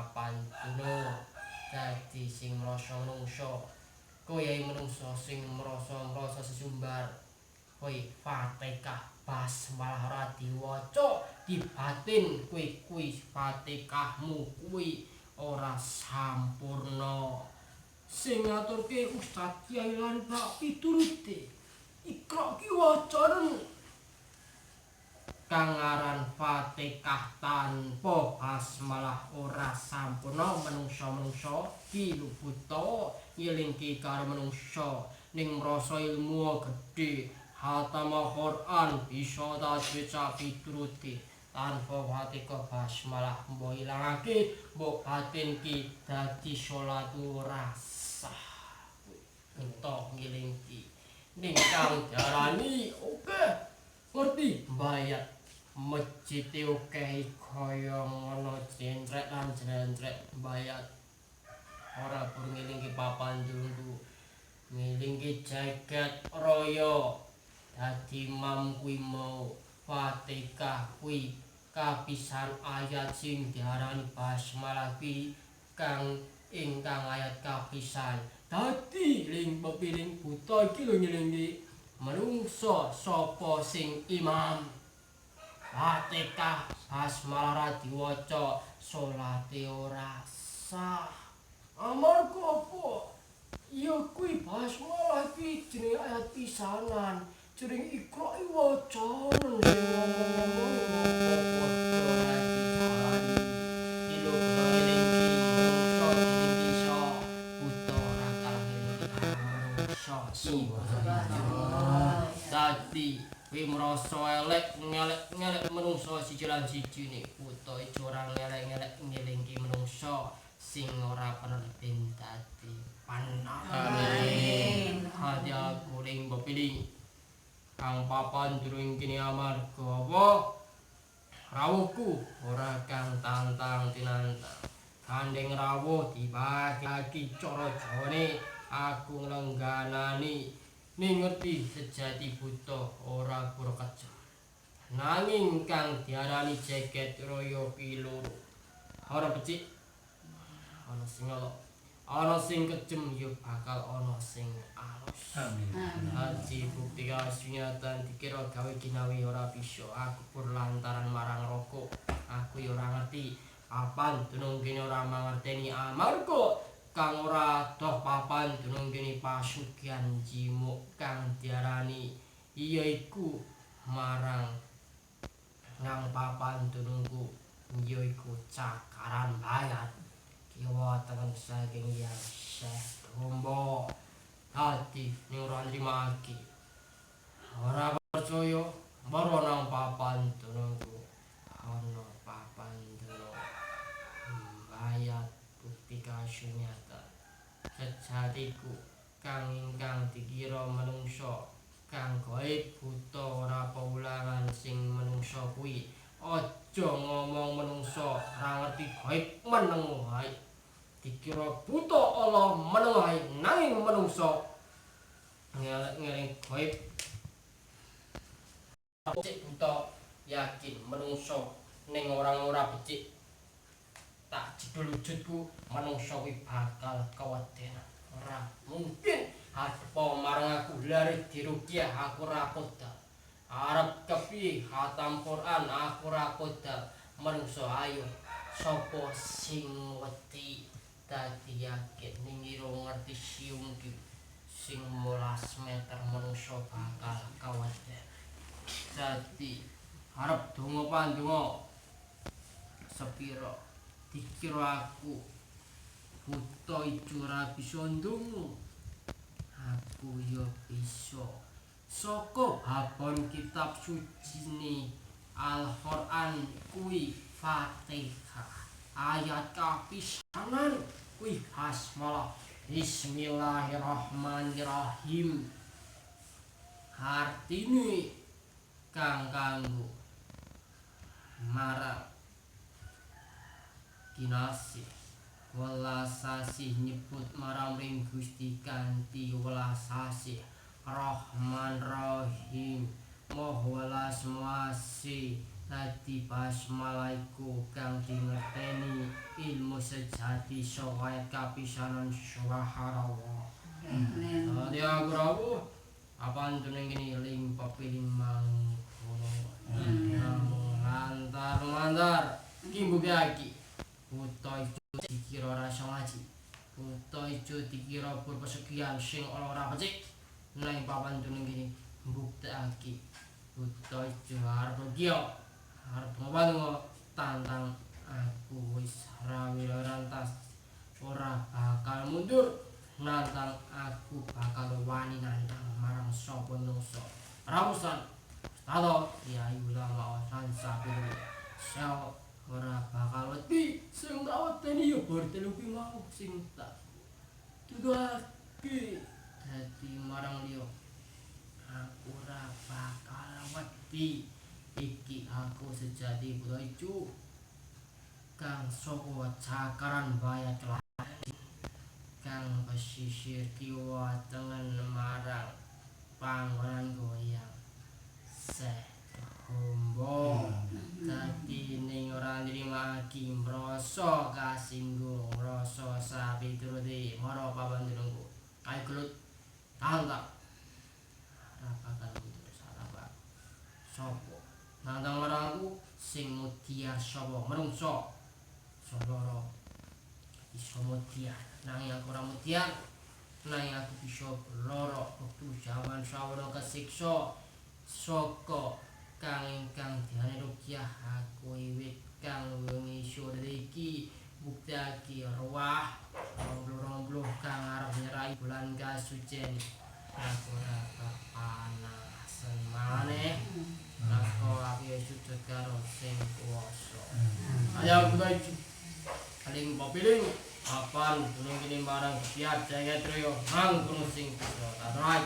papan tuna dadi sing mrasa menungsa kowe menungsa sing mrasa sesumbar kowe Fatihah basmalah ora diwaca di batin kuwi Fatihahmu kuwi ora sampurna sing ngaturke Ustaz Kyai lan Pak Piturute Iqra ki wacane kang aran Fatihah tanpa basmalah ora sampurna menungsa ki buta nyelingke karo menungsa ning ngrasa ilmu gedhe hatamah Quran bisa tajwid piturute tanpa Fatihah basmalah mbok ilangake mbok batin ki dadi salat ora sah entuk ngilingki ning kang diarani oke ngerti mbayat masjid oke kaya ngono jentrek lan jentrek mbayat ora perlu ngilingki papan tunggu ngilingki jagat raya dadi imam kuwi mau Fatihah kuwi kapisan ayat sing diarani basmalah kuwi kang ingkang ayat kapisan dadi ling pepiling buta iki lho nyelingki menungsa sapa sing imam Fatihah basmalah ra diwaca salate ora sah amarga apa ya kuwi basmalah kuwi jenenge ayat pisanan jeneng Iqra wacanen sing ngomong-ngomong dadi kuwi merasa elek ngelek menungsa siji lan siji nek buta ijo ora ngelek ngelingki menungsa sing ora penertin dadi amin hadiah kuring bepiling kang papan durung kini amarga apa rawuhku ora kang tantang tinantang gandeng rawuh dibagi cara Jawane aku nglengganani ning ngerti sejati buta ora pura kejam nanging kang diarani jagat raya piloro ora becik ana sing ala ana sing kejem ya bakal ana sing alus amin haji bukti kasunyatan dikira gawe ginawi ora bisa aku pur lantaran marang rokok aku ya ora ngerti papan dunung kene ora mangerteni amarga kang ora doh papan dunung kene pasugihan jimuk kang diarani iya iku marang nang papan dunungku iya iku cakaran bayat kiwa tengen saking yang Syekh Dombo dadi ning ora nrimaki ora percaya maro nang papan dunungku ana papan dunung bayat bukti kasunyatan sejatiku kang ingkang dikira menungsa kang gaib buta ora paulangan sing menungsa kuwi aja ngomong menungsa ora ngerti gaib meneng wae dikira buta Allah meneng wae nanging menungsa ngelek-ngeleng gaib becik buta yakin menungsa ning orang-ora becik tak jebul wujudku manungsa kuwi bakal kawetenan ora mungkin apa marang aku lari diruqyah aku ora kodal arep kepiye khatam Quran aku ora kodal manungsa ayo sapa sing wedi dadi yakin ning ira ngerti siung ki sing 12 meter manungsa bakal kawetenan dadi arep donga pandonga sepira dikira aku buta ijo ora bisa ndonga aku ya bisa saka babon kitab sucine Al-Qur'an kuwi Fatihah ayat kapisanan kuwi basmalah Bismillahirrahmanirrahim artine kang kanggo marang kinasih welas asih nyebut marang ring Gusti kanthi welas asih Rahman Rahim Moh welas muasih dadi basmalah iku kang dingerteni ilmu sejati saka ayat kapisanan subhanallah. Dadi aku rawuh apantune kene limpa piling mangkono. Namung lantar kimbugaki Kutha ijo dikira rasa ngaji. Kutha ijo dikira berpesugihan sing ora becik. Nang papantune kene mbuktekake kutha ijo arep kiyo. Arep ngopo tantang aku wis rawi rantas ora bakal mundur. Nantang aku bakal wani nantang marang sapa nungso. Rawusan Tato Kyai ulama sansa piru. Sel ora bakal wedi sing tak wedeni ya bortelu ki mau sing tak tuduhake dadi marang liya. Aku ora bakal wedi. Iki aku sejati Kutha Ijo kang saka cakaran baya celana kang pesisir kiwa tengen marang panggonan goyang seh hombo dadi ning ora nrimaki mrasa kasinggung rasa sapi turuti mara pabandunku ayo gelut tantang ora bakal mundur sarapa sapa nantang marang aku sing mutiar sapa menungso saudara iso mutiar nanging aku ora mutiar nanging aku bisa loro wektu jaman sawana kesiksa saka kang ingkang diane rukyah aku wiwit kang wengi sore iki buktiake ruwah romblo-romblo kang arep nyerai bulan kasucen aku ora kepanasan maneh aku api sujud karo sing kuwasa ayo Kutha Ijo paling papiling apan kuning kini marang kiat jaya trio mangkono sing bisa tarai